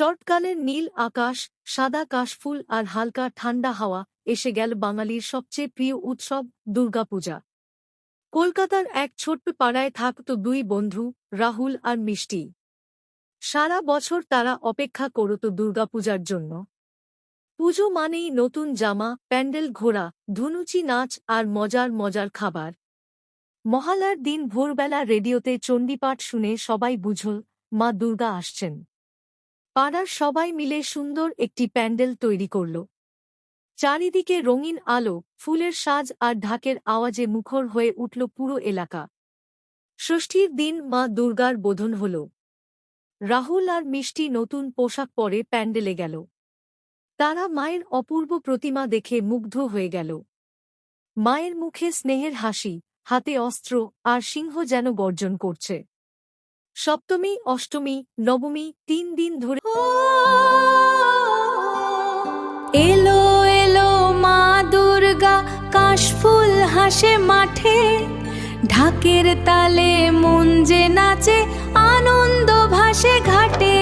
শরৎকালের নীল আকাশ, সাদা কাশফুল আর হালকা ঠান্ডা হাওয়া এসে গেল বাঙালির সবচেয়ে প্রিয় উৎসব দুর্গাপূজা। কলকাতার এক ছোট্ট পাড়ায় থাকত দুই বন্ধু, রাহুল আর মিষ্টি। সারা বছর তারা অপেক্ষা করত দুর্গাপূজার জন্য। পুজো মানেই নতুন জামা, প্যান্ডেল ঘোরা, ধুনুচি নাচ আর মজার মজার খাবার। মহালয়ার দিন ভোরবেলা রেডিওতে চণ্ডীপাঠ শুনে সবাই বুঝল মা দুর্গা আসছেন। পাড়ার সবাই মিলে সুন্দর একটি প্যান্ডেল তৈরি করল। চারিদিকে রঙিন আলো, ফুলের সাজ আর ঢাকের আওয়াজে মুখর হয়ে উঠল পুরো এলাকা। ষষ্ঠীর দিন মা দুর্গার বোধন হল। রাহুল আর মিষ্টি নতুন পোশাক পরে প্যান্ডেলে গেল। তারা মায়ের অপূর্ব প্রতিমা দেখে মুগ্ধ হয়ে গেল। মায়ের মুখে স্নেহের হাসি, হাতে অস্ত্র আর সিংহ যেন গর্জন করছে। সপ্তমী, অষ্টমী, নবমী 3 দিন ধরে এলো এলো মা দুর্গা, কাশফুল হাসে মাঠে, ঢাকের তালে মন যে নাচে, আনন্দ ভাসে ঘাটে।